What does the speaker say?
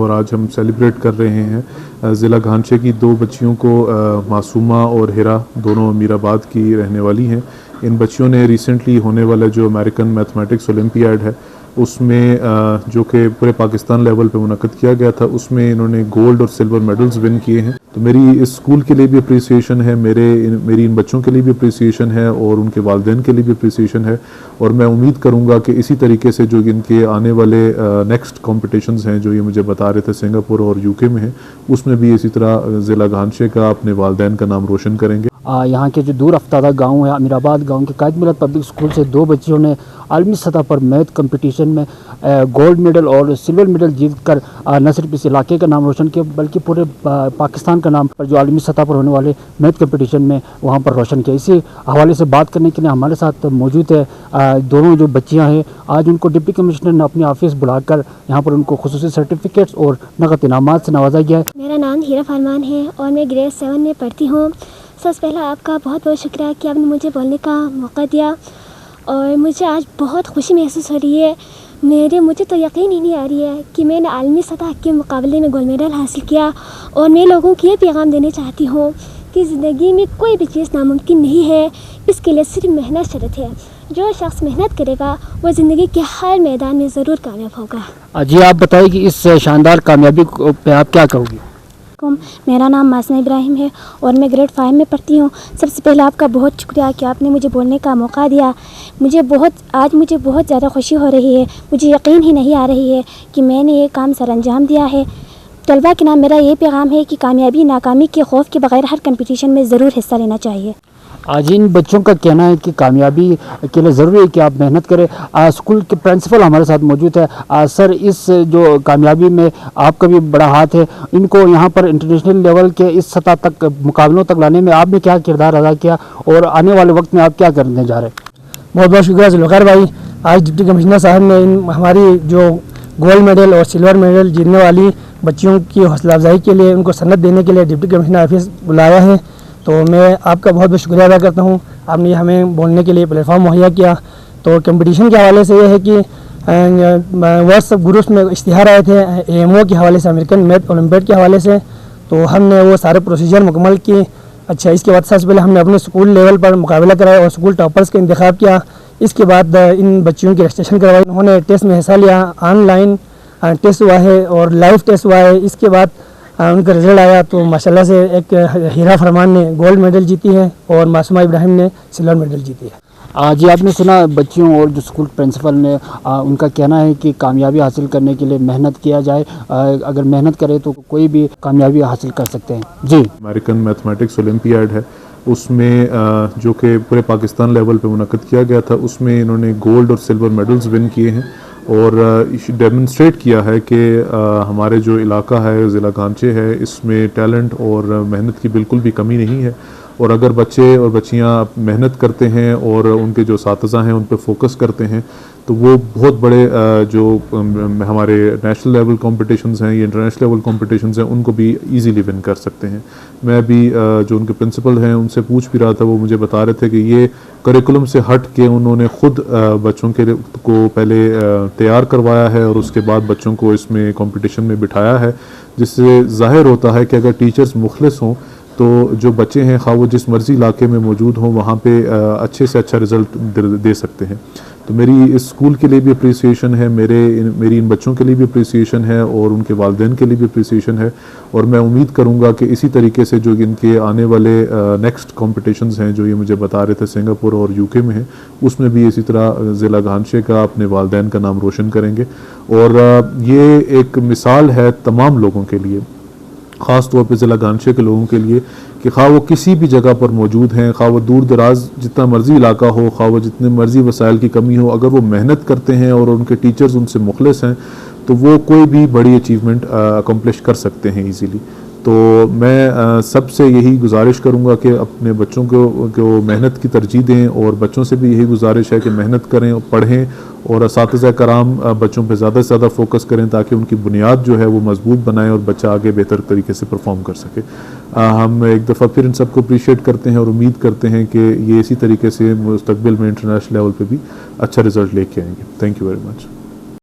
और आज हम सेलिब्रेट कर रहे हैं ज़िला घानचे की दो बच्चियों को। मासूमा और हिरा दोनों अमीराबाद की रहने वाली हैं। इन बच्चियों ने रिसेंटली होने वाला जो अमेरिकन मैथमेटिक्स ओलंपियाड है उसमें जो कि पूरे पाकिस्तान लेवल पे मुनक़द किया गया था, उसमें इन्होंने गोल्ड और सिल्वर मेडल्स विन किए हैं। तो मेरी इस स्कूल के लिए भी अप्रिसिएशन है, मेरी इन बच्चों के लिए भी अप्रिसिएशन है और उनके वालिदैन के लिए भी अप्रिसिएशन है। और मैं उम्मीद करूँगा कि इसी तरीके से जो इनके आने वाले नेक्स्ट कॉम्पिटिशन्स हैं जो ये मुझे बता रहे थे सिंगापुर और यूके में हैं, उसमें भी इसी तरह ज़िला घानचे का अपने वालिदैन का नाम रोशन करेंगे। यहाँ के जो दूर अफ्तादा गांव है अमीराबाद गांव के कायद मिलत पब्लिक स्कूल से दो बच्चियों ने आलमी सतह पर मैथ कंपटीशन में गोल्ड मेडल और सिल्वर मेडल जीतकर न सिर्फ इस इलाके का नाम रोशन किया बल्कि पूरे पाकिस्तान का नाम पर जो आलमी सतह पर होने वाले मैथ कंपटीशन में वहाँ पर रोशन किया। इसी हवाले से बात करने के लिए हमारे साथ मौजूद है दोनों जो बच्चियाँ हैं। आज उनको डिप्टी कमिश्नर ने अपने ऑफिस बुलाकर यहाँ पर उनको खुसूसी सर्टिफिकेट्स और नकद इनामात से नवाजा गया है। मेरा नाम हीरा फरमान है और मैं ग्रेड 7 में पढ़ती हूँ। सबसे पहला आपका बहुत बहुत शुक्रिया कि आपने मुझे बोलने का मौका दिया और मुझे आज बहुत खुशी महसूस हो रही है। मुझे तो यकीन ही नहीं आ रही है कि मैंने आलमी सतह के मुकाबले में गोल्ड मेडल हासिल किया। और मैं लोगों को ये पैगाम देना चाहती हूँ कि ज़िंदगी में कोई भी चीज़ नामुमकिन नहीं है, इसके लिए सिर्फ मेहनत शर्त है। जो शख्स मेहनत करेगा वो ज़िंदगी के हर मैदान में ज़रूर कामयाब होगा। जी आप बताइए कि इस शानदार कामयाबी पे आप क्या कहोगे? मेरा नाम मासूमा इब्राहिम है और मैं ग्रेड 5 में पढ़ती हूँ। सबसे पहले आपका बहुत शुक्रिया कि आपने मुझे बोलने का मौका दिया। आज मुझे बहुत ज़्यादा खुशी हो रही है। मुझे यकीन ही नहीं आ रही है कि मैंने ये काम सर अंजाम दिया है। तलबा के नाम मेरा ये पैगाम है कि कामयाबी नाकामी के खौफ के बगैर हर कंपटीशन में ज़रूर हिस्सा लेना चाहिए। आज इन बच्चों का कहना है कि कामयाबी के लिए ज़रूरी है कि आप मेहनत करें। स्कूल के प्रिंसिपल हमारे साथ मौजूद है। सर, इस जो कामयाबी में आपका भी बड़ा हाथ है, इनको यहाँ पर इंटरनेशनल लेवल के इस सतह तक मुकाबलों तक लाने में आपने क्या किरदार अदा किया और आने वाले वक्त में आप क्या करने जा रहे हैं? बहुत बहुत शुक्रिया जुल्फ़िकार भाई। आज डिप्टी कमिश्नर साहब ने हमारी जो गोल्ड मेडल और सिल्वर मेडल जीतने वाली बच्चियों की हौसला अफजाई के लिए उनको सनद देने के लिए डिप्टी कमिश्नर ऑफिस बुलाया है। तो मैं आपका बहुत बहुत शुक्रिया अदा करता हूँ, आपने हमें बोलने के लिए प्लेटफॉर्म मुहैया किया। तो कंपटीशन के हवाले से ये है कि व्हाट्सएप ग्रुप्स में इश्तिहार आए थे AMO के हवाले से, अमेरिकन मैथ ओलंपियाड के हवाले से, तो हमने वो सारे प्रोसीजर मुकम्मल किए। अच्छा, इसके बाद सबसे पहले हमने अपने स्कूल लेवल पर मुकाबला कराया और स्कूल टॉपर्स का इंतखाब किया। इसके बाद इन बच्चियों की रजिस्ट्रेशन करवाई, उन्होंने टेस्ट में हिस्सा लिया। ऑनलाइन टेस्ट हुआ है और लाइव टेस्ट हुआ है। इसके बाद उनका रिजल्ट आया तो माशाल्लाह से एक हीरा फरमान ने गोल्ड मेडल जीती है और मासूमा इब्राहिम ने सिल्वर मेडल जीती है। जी आपने सुना बच्चियों और जो स्कूल प्रिंसिपल ने उनका कहना है कि कामयाबी हासिल करने के लिए मेहनत किया जाए। अगर मेहनत करें तो कोई भी कामयाबी हासिल कर सकते हैं। जी अमेरिकन मैथमेटिक्स ओलंपियाड है उसमें जो कि पूरे पाकिस्तान लेवल पे मुनक़द किया गया था, उसमें इन्होंने गोल्ड और सिल्वर मेडल्स विन किए हैं और डेमोन्स्ट्रेट किया है कि हमारे जो इलाका है ज़िला घानचे है, इसमें टैलेंट और मेहनत की बिल्कुल भी कमी नहीं है। और अगर बच्चे और बच्चियां मेहनत करते हैं और उनके जो साथीज़ा हैं उन पर फोकस करते हैं तो वो बहुत बड़े जो हमारे नेशनल लेवल कॉम्पिटिशन्स हैं या इंटरनेशनल लेवल कॉम्पिटिशन्स हैं उनको भी इजीली विन कर सकते हैं। मैं अभी जो उनके प्रिंसिपल हैं उनसे पूछ भी रहा था, वो मुझे बता रहे थे कि ये करिकुलम से हट के उन्होंने ख़ुद बच्चों को पहले तैयार करवाया है और उसके बाद बच्चों को इसमें कॉम्पिटिशन में बिठाया है, जिससे ज़ाहिर होता है कि अगर टीचर्स मुखलिस हों तो जो बच्चे हैं खा वो जिस मर्ज़ी इलाके में मौजूद हों वहाँ पे अच्छे से अच्छा रिज़ल्ट दे सकते हैं। तो मेरी इस स्कूल के लिए भी अप्रिसिएशन है, मेरी इन बच्चों के लिए भी अप्रिसिएशन है और उनके वालिदैन के लिए भी अप्रिसिएशन है। और मैं उम्मीद करूँगा कि इसी तरीके से जो इनके आने वाले नेक्स्ट कॉम्पिटिशन्स हैं जो ये मुझे बता रहे थे सिंगापुर और यूके में हैं, उसमें भी इसी तरह ज़िला घानचे का अपने वालिदैन का नाम रोशन करेंगे। और ये एक मिसाल है तमाम लोगों के लिए, ख़ास तौर पे ज़िला घानचे के लोगों के लिए कि खा वो किसी भी जगह पर मौजूद हैं, खा वो दूर दराज जितना मर्ज़ी इलाका हो, खा वो जितने मर्ज़ी वसाइल की कमी हो, अगर वो मेहनत करते हैं और उनके टीचर्स उनसे मुखलिस हैं तो वो कोई भी बड़ी अचीवमेंट अकम्प्लिश कर सकते हैं ईज़िली। तो मैं सबसे यही गुजारिश करूँगा कि अपने बच्चों को मेहनत की तरजीह दें और बच्चों से भी यही गुजारिश है कि मेहनत करें और पढ़ें और असातिज़ा कराम बच्चों पे ज़्यादा से ज़्यादा फोकस करें ताकि उनकी बुनियाद जो है वो मजबूत बनाएं और बच्चा आगे बेहतर तरीके से परफॉर्म कर सके। हम एक दफ़ा फिर इन सबको अप्रीशिएट करते हैं और उम्मीद करते हैं कि ये इसी तरीके से मुस्तकबिल में इंटरनेशनल लेवल पे भी अच्छा रिज़ल्ट लेके आएंगे। Thank you very much.